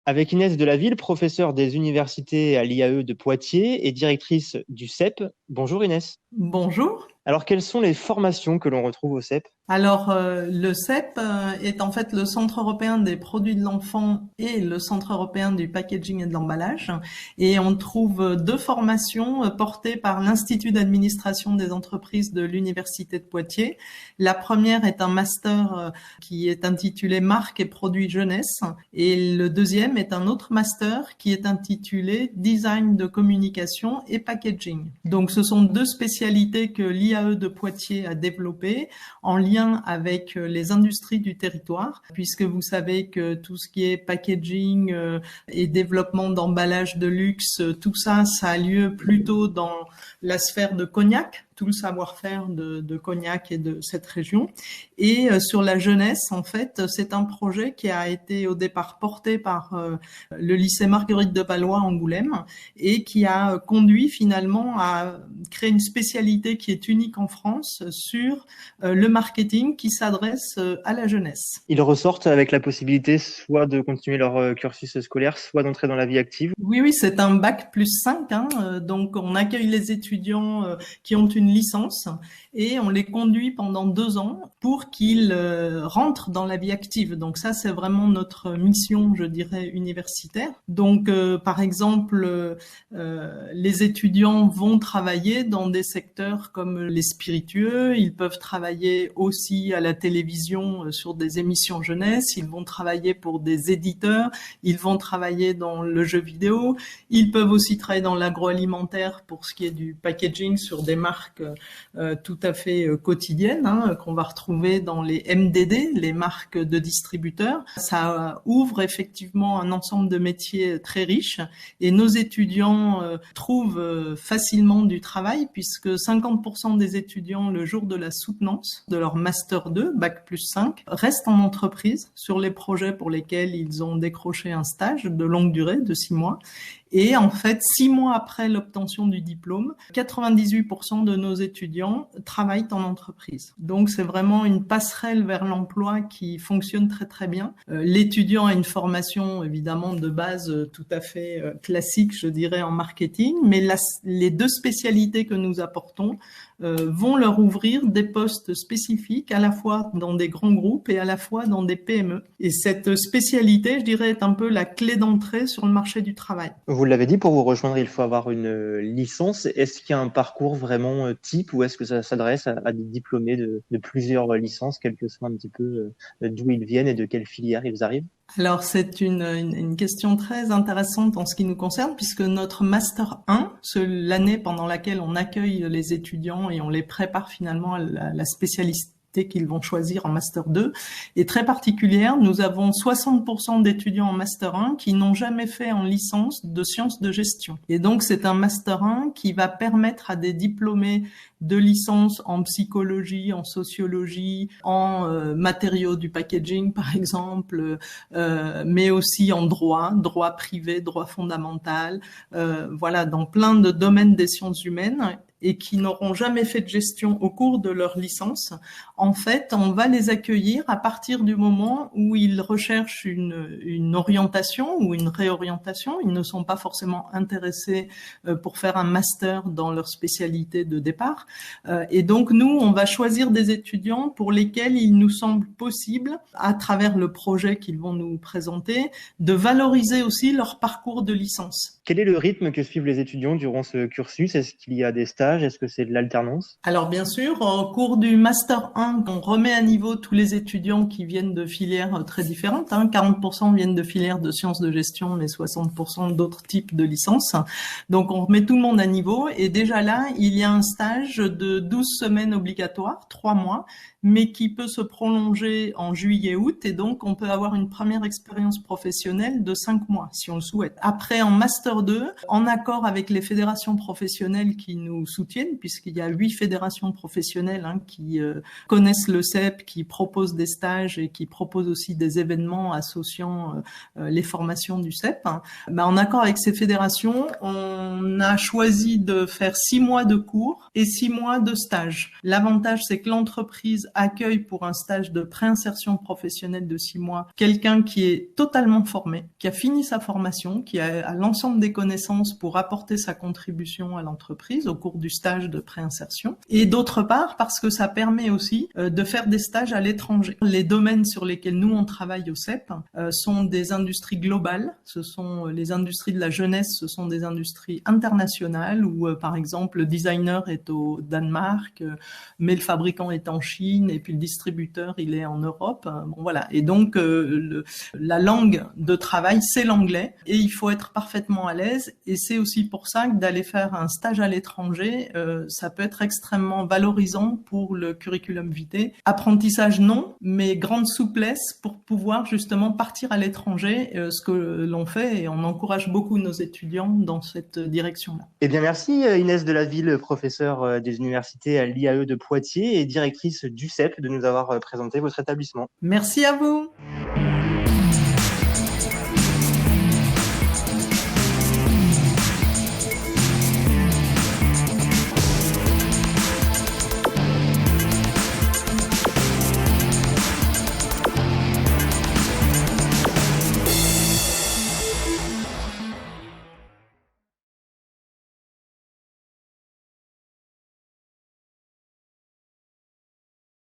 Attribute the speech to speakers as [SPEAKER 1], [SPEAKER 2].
[SPEAKER 1] Avec Inès Delaville, professeure des universités à l'IAE de Poitiers et directrice du CEP. Bonjour Inès.
[SPEAKER 2] Bonjour.
[SPEAKER 1] Alors, quelles sont les formations que l'on retrouve au CEP?
[SPEAKER 2] Alors, le CEP est en fait le Centre européen des produits de l'enfant et le Centre européen du packaging et de l'emballage. Et on trouve deux formations portées par l'Institut d'administration des entreprises de l'Université de Poitiers. La première est un master qui est intitulé Marques et produits jeunesse. Et le deuxième est un autre master qui est intitulé Design de communication et packaging. Donc, ce sont deux spécialités que l'IAE de Poitiers a développées en lien avec les industries du territoire, puisque vous savez que tout ce qui est packaging et développement d'emballage de luxe, tout ça, ça a lieu plutôt dans la sphère de Cognac, tout le savoir-faire de Cognac et de cette région. Et sur la jeunesse, en fait, c'est un projet qui a été au départ porté par le lycée Marguerite de Valois Angoulême et qui a conduit finalement à créer une spécialité qui est unique en France sur le marketing qui s'adresse à la jeunesse.
[SPEAKER 1] Ils ressortent avec la possibilité soit de continuer leur cursus scolaire, soit d'entrer dans la vie active.
[SPEAKER 2] Oui, c'est un bac plus 5, donc on accueille les étudiants qui ont une licence et on les conduit pendant 2 ans pour qu'ils rentrent dans la vie active. Donc ça, c'est vraiment notre mission, je dirais, universitaire. Donc, par exemple, les étudiants vont travailler dans des secteurs comme les spiritueux, ils peuvent travailler aussi à la télévision sur des émissions jeunesse, ils vont travailler pour des éditeurs, ils vont travailler dans le jeu vidéo, ils peuvent aussi travailler dans l'agroalimentaire pour ce qui est du packaging sur des marques tout à fait quotidiennes qu'on va retrouver dans les MDD, les marques de distributeurs. Ça ouvre effectivement un ensemble de métiers très riches et nos étudiants trouvent facilement du travail puisque 50% des étudiants le jour de la soutenance de leur Master 2, Bac plus 5, restent en entreprise sur les projets pour lesquels ils ont décroché un stage de longue durée de 6 mois. Et en fait, 6 mois après l'obtention du diplôme, 98% de nos étudiants travaillent en entreprise. Donc, c'est vraiment une passerelle vers l'emploi qui fonctionne très, très bien. L'étudiant a une formation, évidemment, de base tout à fait classique, je dirais, en marketing, mais les deux spécialités que nous apportons vont leur ouvrir des postes spécifiques à la fois dans des grands groupes et à la fois dans des PME. Et cette spécialité, je dirais, est un peu la clé d'entrée sur le marché du travail.
[SPEAKER 1] Vous l'avez dit, pour vous rejoindre, il faut avoir une licence. Est-ce qu'il y a un parcours vraiment type ou est-ce que ça s'adresse à des diplômés de plusieurs licences, quel que soit un petit peu d'où ils viennent et de quelle filière ils arrivent?
[SPEAKER 2] Alors, c'est une question très intéressante en ce qui nous concerne, puisque notre Master 1, l'année pendant laquelle on accueille les étudiants et on les prépare finalement à la spécialité qu'ils vont choisir en Master 2 est très particulière. Nous avons 60% d'étudiants en Master 1 qui n'ont jamais fait en licence de sciences de gestion. Et donc, c'est un Master 1 qui va permettre à des diplômés de licence en psychologie, en sociologie, en matériaux du packaging, par exemple, mais aussi en droit privé, droit fondamental, voilà, dans plein de domaines des sciences humaines et qui n'auront jamais fait de gestion au cours de leur licence, en fait, on va les accueillir à partir du moment où ils recherchent une orientation ou une réorientation. Ils ne sont pas forcément intéressés pour faire un master dans leur spécialité de départ. Et donc, nous, on va choisir des étudiants pour lesquels il nous semble possible, à travers le projet qu'ils vont nous présenter, de valoriser aussi leur parcours de licence.
[SPEAKER 1] Quel est le rythme que suivent les étudiants durant ce cursus? Est-ce qu'il y a des stages? Est-ce que c'est de l'alternance?
[SPEAKER 2] Alors bien sûr, au cours du Master 1, on remet à niveau tous les étudiants qui viennent de filières très différentes. 40% viennent de filières de sciences de gestion, mais 60% d'autres types de licences. Donc on remet tout le monde à niveau. Et déjà là, il y a un stage de 12 semaines obligatoires, 3 mois, mais qui peut se prolonger en juillet-août. Et donc on peut avoir une première expérience professionnelle de 5 mois, si on le souhaite. Après, en Master 2, en accord avec les fédérations professionnelles qui nous soutiennent, puisqu'il y a 8 fédérations professionnelles qui connaissent le CEP, qui proposent des stages et qui proposent aussi des événements associant les formations du CEP. En accord avec ces fédérations, on a choisi de faire 6 mois de cours et 6 mois de stage. L'avantage, c'est que l'entreprise accueille pour un stage de préinsertion professionnelle de 6 mois quelqu'un qui est totalement formé, qui a fini sa formation, qui a l'ensemble des connaissances pour apporter sa contribution à l'entreprise au cours du stage de préinsertion. Et d'autre part, parce que ça permet aussi de faire des stages à l'étranger. Les domaines sur lesquels nous, on travaille au CEP sont des industries globales. Ce sont les industries de la jeunesse, ce sont des industries internationales où, par exemple, le designer est au Danemark, mais le fabricant est en Chine et puis le distributeur, il est en Europe. Bon, voilà. Et donc, la langue de travail, c'est l'anglais et il faut être parfaitement à l'aise. Et c'est aussi pour ça que d'aller faire un stage à l'étranger, ça peut être extrêmement valorisant pour le curriculum vitae. Apprentissage, non, mais grande souplesse pour pouvoir justement partir à l'étranger, ce que l'on fait et on encourage beaucoup nos étudiants dans cette direction-là.
[SPEAKER 1] Eh bien, merci Inès Delaville, professeure des universités à l'IAE de Poitiers et directrice du CEP, de nous avoir présenté votre établissement.
[SPEAKER 2] Merci à vous.